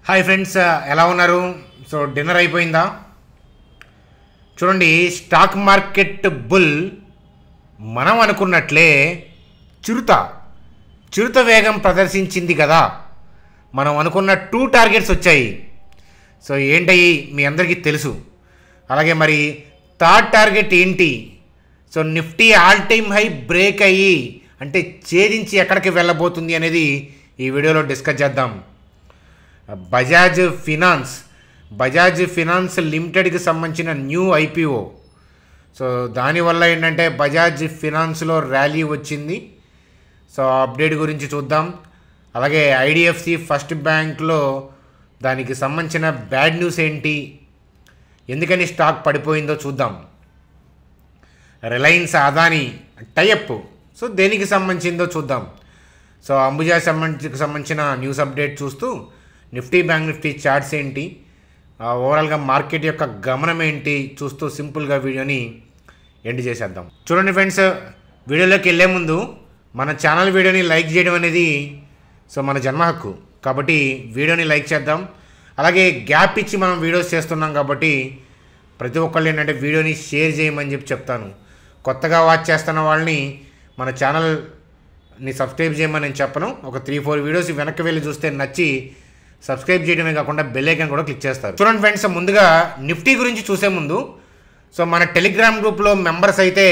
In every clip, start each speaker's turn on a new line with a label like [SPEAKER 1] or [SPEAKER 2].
[SPEAKER 1] Hi friends, ఎలా ఉన్నారు? So dinner అయిపోయిందా? చూడండి, స్టాక్ మార్కెట్ బుల్ మనం అనుకున్నట్లే చిరుత వేగం ప్రదర్శించింది కదా. మనం అనుకున్న 2 టార్గెట్స్ వచ్చాయి. సో ఏంటయ్యి మీ అందరికీ తెలుసు. అలాగే మరి థర్డ్ టార్గెట్ ఏంటి? So Nifty all time high break అయ్యి అంటే ఛేదించి ఎక్కడికి వెళ్ళబోతుంది అనేది ఈ వీడియోలో డిస్కస్ చేద్దాం. బజాజ్ ఫినాన్స్ లిమిటెడ్కి సంబంధించిన న్యూ ఐపీఓ. సో దానివల్ల ఏంటంటే బజాజ్ ఫినాన్స్లో ర్యాలీ వచ్చింది. సో అప్డేట్ గురించి చూద్దాం. అలాగే ఐడిఎఫ్సి ఫస్ట్ బ్యాంక్లో దానికి సంబంధించిన బ్యాడ్ న్యూస్ ఏంటి, ఎందుకని స్టాక్ పడిపోయిందో చూద్దాం. రిలయన్స్ అదానీ టైఅప్, సో దేనికి సంబంధించిందో చూద్దాం. సో అంబుజా సంబంధించిన న్యూస్ అప్డేట్ చూస్తూ నిఫ్టీ బ్యాంక్ నిఫ్టీ చార్ట్స్ ఏంటి, ఓవరాల్గా మార్కెట్ యొక్క గమనం ఏంటి చూస్తూ సింపుల్గా వీడియోని ఎండ్ చేసేద్దాం. చూడండి ఫ్రెండ్స్, వీడియోలోకి వెళ్ళే ముందు మన ఛానల్ వీడియోని లైక్ చేయడం అనేది సో మన జన్మ హక్కు, కాబట్టి వీడియోని లైక్ చేద్దాం. అలాగే గ్యాప్ ఇచ్చి మనం వీడియోస్ చేస్తున్నాం కాబట్టి ప్రతి ఒక్కళ్ళు ఏంటంటే వీడియోని షేర్ చేయమని చెప్తాను. కొత్తగా వాచ్ చేస్తున్న వాళ్ళని మన ఛానల్ని సబ్స్క్రైబ్ చేయమని నేను చెప్పను. ఒక 3-4 వీడియోస్ వెనక్కి వెళ్ళి చూస్తే నచ్చి సబ్స్క్రైబ్ చేయడమే కాకుండా బెల్ ఐకాన్ కూడా క్లిక్ చేస్తారు. చూడండి ఫ్రెండ్స్, ముందుగా నిఫ్టీ గురించి చూసే ముందు సో మన టెలిగ్రామ్ గ్రూప్లో మెంబర్స్ అయితే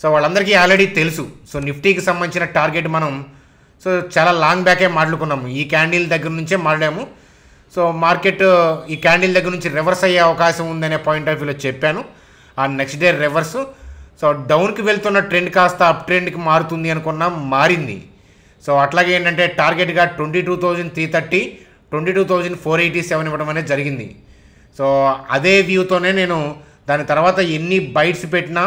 [SPEAKER 1] సో వాళ్ళందరికీ ఆల్రెడీ తెలుసు. సో నిఫ్టీకి సంబంధించిన టార్గెట్ మనం సో చాలా లాంగ్ బ్యాకే మాట్లాడుకున్నాము. ఈ క్యాండిల్ దగ్గర నుంచే మాట్లాడాము. సో మార్కెట్ ఈ క్యాండిల్ దగ్గర నుంచి రివర్స్ అయ్యే అవకాశం ఉందనే పాయింట్ ఆఫ్ వ్యూలో చెప్పాను. ఆ నెక్స్ట్ డే రివర్స్. సో డౌన్కి వెళ్తున్న ట్రెండ్ కాస్త అప్ ట్రెండ్కి మారుతుంది అనుకున్నాం, మారింది. సో అట్లాగే ఏంటంటే టార్గెట్గా 22,330, 22,487 ఇవ్వడం అనేది జరిగింది. సో అదే వ్యూతోనే నేను దాని తర్వాత ఎన్ని బైట్స్ పెట్టినా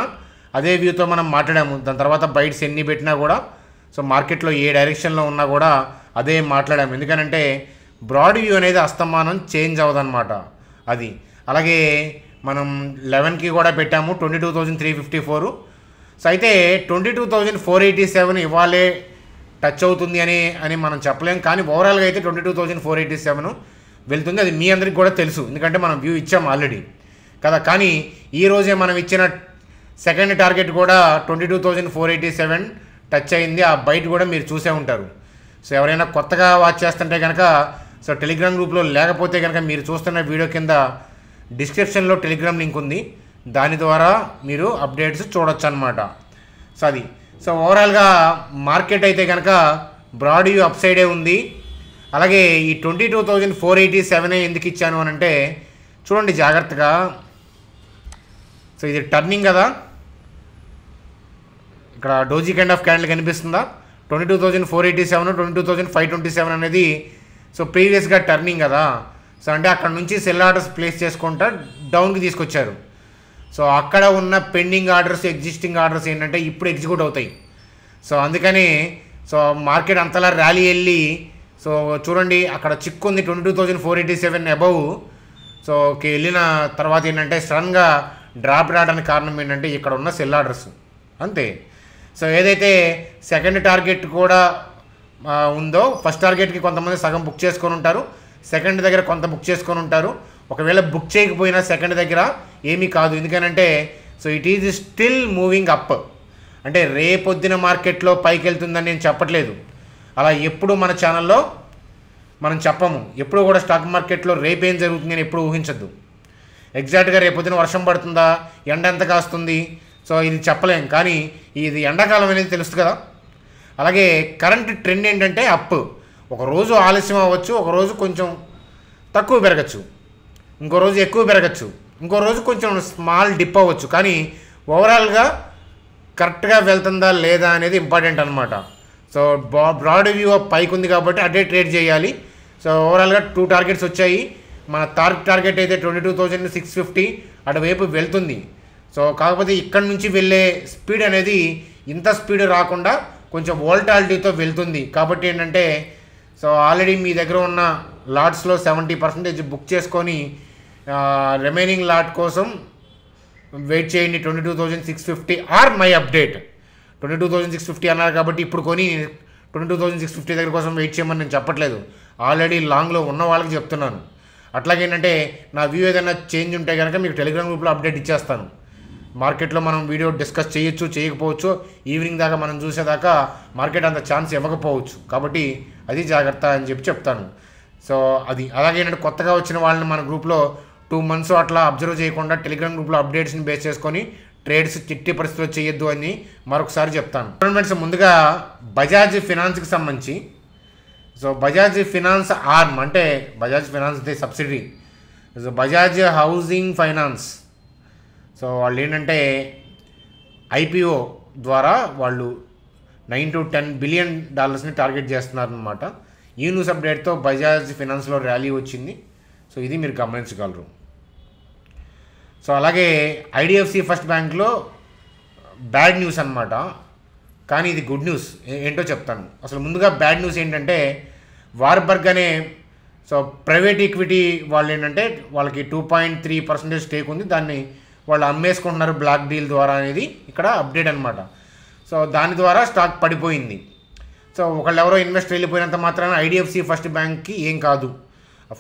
[SPEAKER 1] అదే వ్యూతో మనం మాట్లాడాము. దాని తర్వాత బైట్స్ ఎన్ని పెట్టినా కూడా సో మార్కెట్లో ఏ డైరెక్షన్లో ఉన్నా కూడా అదే మాట్లాడాము. ఎందుకనంటే బ్రాడ్ వ్యూ అనేది అస్తమానం చేంజ్ అవ్వదన్నమాట అది. అలాగే మనం 11కి కూడా పెట్టాము 22,354. సో అయితే 22,487 ఇవ్వాలే టచ్ అవుతుంది అని మనం చెప్పలేము. కానీ ఓవరాల్గా అయితే 22,487 వెళ్తుంది. అది మీ అందరికి కూడా తెలుసు, ఎందుకంటే మనం వ్యూ ఇచ్చాము ఆల్రెడీ కదా. కానీ ఈరోజే మనం ఇచ్చిన సెకండ్ టార్గెట్ కూడా 22,487 టచ్ అయింది. ఆ బయట కూడా మీరు చూసే ఉంటారు. సో ఎవరైనా కొత్తగా వాచ్ చేస్తుంటే కనుక సో టెలిగ్రామ్ గ్రూప్లో లేకపోతే కనుక మీరు చూస్తున్న వీడియో కింద డిస్క్రిప్షన్లో టెలిగ్రామ్ లింక్ ఉంది, దాని ద్వారా మీరు అప్డేట్స్ చూడొచ్చు అనమాట. సో అది. సో ఓవరాల్గా మార్కెట్ అయితే కనుక బ్రాడ్ వ్యూ అప్ సైడే ఉంది. అలాగే ఈ 22,487 ఎందుకు ఇచ్చాను అని అంటే చూడండి జాగ్రత్తగా. సో ఇది టర్నింగ్ కదా, ఇక్కడ డోజీ కైండ్ ఆఫ్ క్యాండిల్ కనిపిస్తుందా? 22,487, 22,527 అనేది సో ప్రీవియస్గా టర్నింగ్ కదా. సో అంటే అక్కడ నుంచి సెల్ ఆర్డర్స్ ప్లేస్ చేసుకుంటా డౌన్కి తీసుకొచ్చారు. సో అక్కడ ఉన్న పెండింగ్ ఆర్డర్స్, ఎగ్జిస్టింగ్ ఆర్డర్స్ ఏంటంటే ఇప్పుడు ఎగ్జిక్యూట్ అవుతాయి. సో అందుకని సో మార్కెట్ అంతలా ర్యాలీ వెళ్ళి సో చూడండి అక్కడ చిక్కుంది 22,487 అబవ్. సో వెళ్ళిన తర్వాత ఏంటంటే సడన్గా డ్రాప్ రావడానికి కారణం ఏంటంటే ఇక్కడ ఉన్న సెల్ ఆర్డర్స్ అంతే. సో ఏదైతే సెకండ్ టార్గెట్ కూడా ఉందో, ఫస్ట్ టార్గెట్కి కొంతమంది సగం బుక్ చేసుకొని ఉంటారు, సెకండ్ దగ్గర కొంత బుక్ చేసుకొని ఉంటారు. ఒకవేళ బుక్ చేయకపోయినా సెకండ్ దగ్గర ఏమీ కాదు, ఎందుకనంటే so it is still moving up. అంటే రేపొద్దున మార్కెట్లో పైకి వెళ్తుందని నేను చెప్పట్లేదు. అలా ఎప్పుడు మన ఛానల్లో మనం చెప్పము. ఎప్పుడు కూడా స్టాక్ మార్కెట్లో రేపేం జరుగుతుంది అని ఎప్పుడు ఊహించద్దు. ఎగ్జాక్ట్గా రేపొద్దున వర్షం పడుతుందా, ఎండ ఎంత కాస్తుంది, సో ఇది చెప్పలేం. కానీ ఇది ఎండాకాలం అనేది తెలుస్తుంది కదా. అలాగే కరెంట్ ట్రెండ్ ఏంటంటే అప్. ఒకరోజు ఆలస్యం అవ్వచ్చు, ఒకరోజు కొంచెం తక్కువ పెరగచ్చు, ఇంకో రోజు ఎక్కువ పెరగచ్చు, ఇంకో రోజు కొంచెం స్మాల్ డిప్ అవ్వచ్చు. కానీ ఓవరాల్గా కరెక్ట్గా వెళ్తుందా లేదా అనేది ఇంపార్టెంట్ అనమాట. సో బ్రాడ్ వ్యూ పైకి ఉంది కాబట్టి అదే ట్రేడ్ చేయాలి. సో ఓవరాల్గా 2 టార్గెట్స్ వచ్చాయి. మన టార్గెట్ అయితే 22,650 అటువైపు వెళ్తుంది. సో కాకపోతే ఇక్కడ నుంచి వెళ్ళే స్పీడ్ అనేది ఇంత స్పీడ్ రాకుండా కొంచెం వోల్టాలిటీతో వెళ్తుంది. కాబట్టి ఏంటంటే సో ఆల్రెడీ మీ దగ్గర ఉన్న లాట్స్లో 70% బుక్ చేసుకొని రిమైనింగ్ లాట్ కోసం వెయిట్ చేయండి. 22,650 ఆర్ మై అప్డేట్ 22,650 అన్నారు కాబట్టి ఇప్పుడు కొని 22,650 దగ్గర కోసం వెయిట్ చేయమని నేను చెప్పట్లేదు. ఆల్రెడీ లాంగ్లో ఉన్న వాళ్ళకి చెప్తున్నాను. అట్లాగేంటంటే నా వ్యూ ఏదైనా చేంజ్ ఉంటే కనుక మీకు టెలిగ్రామ్ గ్రూప్లో అప్డేట్ ఇచ్చేస్తాను. మార్కెట్లో మనం వీడియో డిస్కస్ చేయొచ్చు, చేయకపోవచ్చు. ఈవినింగ్ దాకా మనం చూసేదాకా మార్కెట్ అంత ఛాన్స్ ఇవ్వకపోవచ్చు. కాబట్టి అది జాగ్రత్త అని చెప్తాను. సో అది అలాగేంటంటే కొత్తగా వచ్చిన వాళ్ళని మన గ్రూప్లో 2 months అట్లా అబ్జర్వ్ చేయకుండా టెలిగ్రామ్ గ్రూప్లో అప్డేట్స్ని బేస్ చేసుకొని ట్రేడ్స్ చిట్టి పరిస్థితిలో చేయొద్దు అని మరొకసారి చెప్తాను. ఫ్రెండ్స్, ముందుగా బజాజ్ ఫినాన్స్కి సంబంధించి, సో బజాజ్ ఫినాన్స్ ఆర్మ్ అంటే Bajaj finance the subsidiary, so Bajaj housing finance. So వాళ్ళు ఏంటంటే ఐపీఓ ద్వారా వాళ్ళు $9 to 10 billion టార్గెట్ చేస్తున్నారనమాట. ఈ న్యూస్ అప్డేట్తో బజాజ్ ఫినాన్స్లో ర్యాలీ వచ్చింది. సో ఇది మీరు గమనించగలరు. సో అలాగే ఐడిఎఫ్సి ఫస్ట్ బ్యాంక్లో బ్యాడ్ న్యూస్ అనమాట, కానీ ఇది గుడ్ న్యూస్. ఏంటో చెప్తాను. అసలు ముందుగా బ్యాడ్ న్యూస్ ఏంటంటే వార్బర్గ్ అనే సో ప్రైవేట్ ఈక్విటీ వాళ్ళు ఏంటంటే వాళ్ళకి 2.3% స్టేక్ ఉంది, దాన్ని వాళ్ళు అమ్మేసుకుంటున్నారు బ్లాక్ డీల్ ద్వారా అనేది ఇక్కడ అప్డేట్ అనమాట. సో దాని ద్వారా స్టాక్ పడిపోయింది. సో ఒకళ్ళు ఎవరో ఇన్వెస్టర్ వెళ్ళిపోయినంత మాత్రాన ఐడిఎఫ్సి ఫస్ట్ బ్యాంక్కి ఏం కాదు,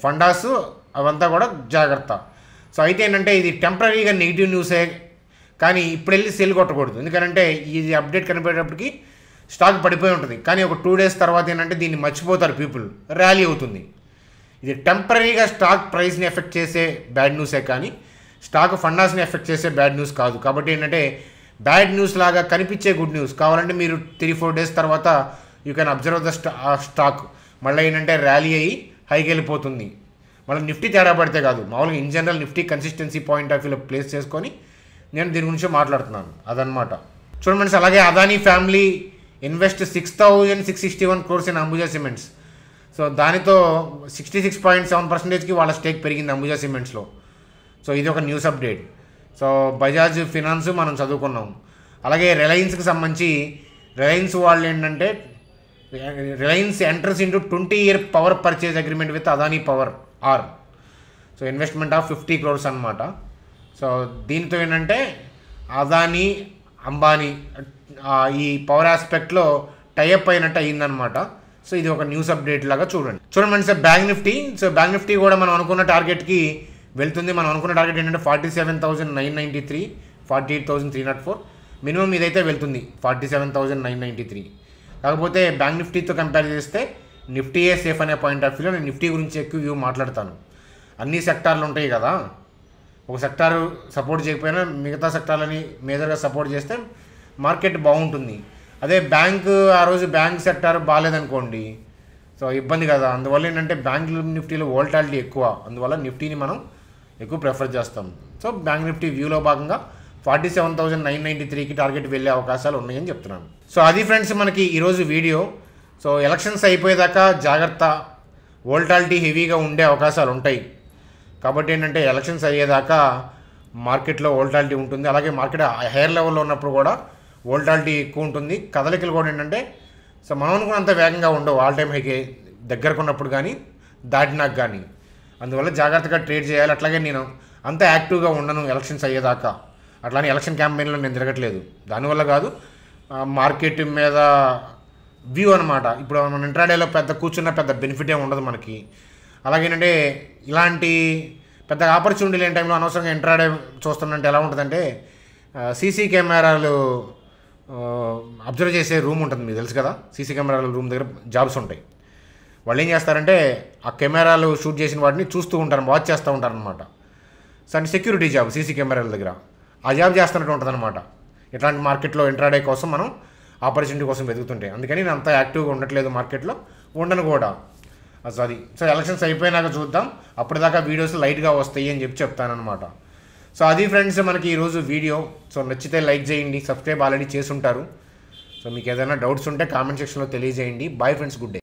[SPEAKER 1] ఫండాస్ అవంతా కూడా జాగ్రత్త. సో అయితే ఏంటంటే ఇది టెంపరీగా నెగిటివ్ న్యూసే, కానీ ఇప్పుడు వెళ్ళి సెల్ కొట్టకూడదు. ఎందుకంటే ఇది అప్డేట్ కనిపించేటప్పటికి స్టాక్ పడిపోయి ఉంటుంది, కానీ ఒక 2 days తర్వాత ఏంటంటే దీన్ని మర్చిపోతారు పీపుల్, ర్యాలీ అవుతుంది. ఇది టెంపరీగా స్టాక్ ప్రైస్ని ఎఫెక్ట్ చేసే బ్యాడ్ న్యూసే, కానీ స్టాక్ ఫండాస్ని ఎఫెక్ట్ చేసే బ్యాడ్ న్యూస్ కాదు. కాబట్టి ఏంటంటే బ్యాడ్ న్యూస్ లాగా కనిపించే గుడ్ న్యూస్ కావాలంటే మీరు 3-4 days తర్వాత you can observe the stock మళ్ళీ ఏంటంటే ర్యాలీ అయ్యి హైకి వెళ్ళిపోతుంది. మళ్ళీ నిఫ్టీ తేడా పడితే కాదు, మామూలుగా in general Nifty consistency point of వ్యూలో ప్లేస్ చేసుకొని నేను దీని గురించి మాట్లాడుతున్నాను. అదనమాట. చూడండి, అలాగే Adani family invest 6,661 crores in Ambuja cements. So దానితో 66.7%కి వాళ్ళ స్టేక్ పెరిగింది అంబుజా సిమెంట్స్లో. సో ఇది ఒక news update. So Bajaj finance మనం చదువుకున్నాం. అలాగే రిలయన్స్కి సంబంధించి రిలయన్స్ వాళ్ళు ఏంటంటే Reliance enters into 20-year power purchase agreement with Adani power ఆర్. సో ఇన్వెస్ట్మెంట్ ఆఫ్ 50 crores అనమాట. సో దీంతో ఏంటంటే అదానీ అంబానీ ఈ పవర్ ఆస్పెక్ట్లో టైఅప్ అయినట్టు అయ్యిందనమాట. సో ఇది ఒక న్యూస్ అప్డేట్ లాగా చూడండి. Sir bank Nifty. So bank Nifty కూడా మనం అనుకున్న టార్గెట్కి వెళ్తుంది. మనం అనుకున్న టార్గెట్ ఏంటంటే 47,993, 48,304. మినిమం ఇదైతే వెళ్తుంది 47,993. కాకపోతే బ్యాంక్ నిఫ్టీతో కంపేర్ చేస్తే నిఫ్టీయే సేఫ్ అనే పాయింట్ ఆఫ్ వ్యూలో నేను నిఫ్టీ గురించి ఎక్కువ వ్యూ మాట్లాడతాను. అన్ని సెక్టార్లు ఉంటాయి కదా, ఒక సెక్టారు సపోర్ట్ చేయకపోయినా మిగతా సెక్టార్లని మేజర్గా సపోర్ట్ చేస్తే మార్కెట్ బాగుంటుంది. అదే బ్యాంకు ఆ రోజు బ్యాంక్ సెక్టార్ బాగాలేదనుకోండి, సో ఇబ్బంది కదా. అందువల్ల ఏంటంటే బ్యాంక్ నిఫ్టీలో వోల్టాలిటీ ఎక్కువ, అందువల్ల నిఫ్టీని మనం ఎక్కువ ప్రిఫర్ చేస్తాం. సో బ్యాంక్ నిఫ్టీ వ్యూలో భాగంగా 47,993కి టార్గెట్ వెళ్ళే అవకాశాలు ఉన్నాయని చెప్తున్నాను. సో అది ఫ్రెండ్స్ మనకి ఈరోజు వీడియో. సో ఎలక్షన్స్ అయిపోయేదాకా జాగ్రత్త, వోల్టాలిటీ హెవీగా ఉండే అవకాశాలు ఉంటాయి. కాబట్టి ఏంటంటే ఎలక్షన్స్ అయ్యేదాకా మార్కెట్లో వోల్టాలిటీ ఉంటుంది. అలాగే మార్కెట్ హైయర్ లెవెల్లో ఉన్నప్పుడు కూడా వోల్టాలిటీ ఎక్కువ ఉంటుంది. కదలికలు కూడా ఏంటంటే సో మనం అనుకున్నంత వేగంగా ఉండవు, ఆల్ టైమ్ హైకి దగ్గరకు ఉన్నప్పుడు కానీ దాటినాక కానీ. అందువల్ల జాగ్రత్తగా ట్రేడ్ చేయాలి. అట్లాగే నేను అంత యాక్టివ్గా ఉండను ఎలక్షన్స్ అయ్యేదాకా. అట్లానే ఎలక్షన్ క్యాంపెయిన్లో నేను తిరగట్లేదు, దానివల్ల కాదు, మార్కెట్ మీద వ్యూ అనమాట. ఇప్పుడు మన ఇంట్రాడేలో కూర్చున్న పెద్ద బెనిఫిట్ ఏమి ఉండదు మనకి. అలాగేనంటే ఇలాంటి పెద్ద ఆపర్చునిటీ లేని టైంలో అనవసరంగా ఇంట్రాడే చూస్తున్నట్టు ఎలా ఉంటుందంటే సీసీ కెమెరాలు అబ్జర్వ్ చేసే రూమ్ ఉంటుంది, మీకు తెలుసు కదా. సీసీ కెమెరాల రూమ్ దగ్గర జాబ్స్ ఉంటాయి. వాళ్ళు ఏం చేస్తారంటే ఆ కెమెరాలు షూట్ చేసిన వాటిని చూస్తూ ఉంటారు, వాచ్ చేస్తూ ఉంటారు అనమాట. సో అంటే సెక్యూరిటీ జాబ్ సీసీ కెమెరాల దగ్గర ఆ జాబ్ చేస్తున్నట్టు ఉంటుంది అనమాట. ఇట్లాంటి మార్కెట్లో ఇంట్రాడే కోసం మనం ఆపర్చునిటీ కోసం వెతుకుతుంటే, అందుకని నేను అంత యాక్టివ్గా ఉండట్లేదు మార్కెట్లో, ఉండను కూడా. సో అది సో ఎలక్షన్స్ అయిపోయినాక చూద్దాం, అప్పటిదాకా వీడియోస్ లైట్గా వస్తాయి అని చెప్తానమాట. సో అది ఫ్రెండ్స్ మనకి ఈరోజు వీడియో. సో నచ్చితే లైక్ చేయండి, సబ్స్క్రైబ్ ఆల్రెడీ చేసి ఉంటారు. సో మీకు ఏదైనా డౌట్స్ ఉంటే కామెంట్ సెక్షన్లో తెలియజేయండి. Bye friends, good day.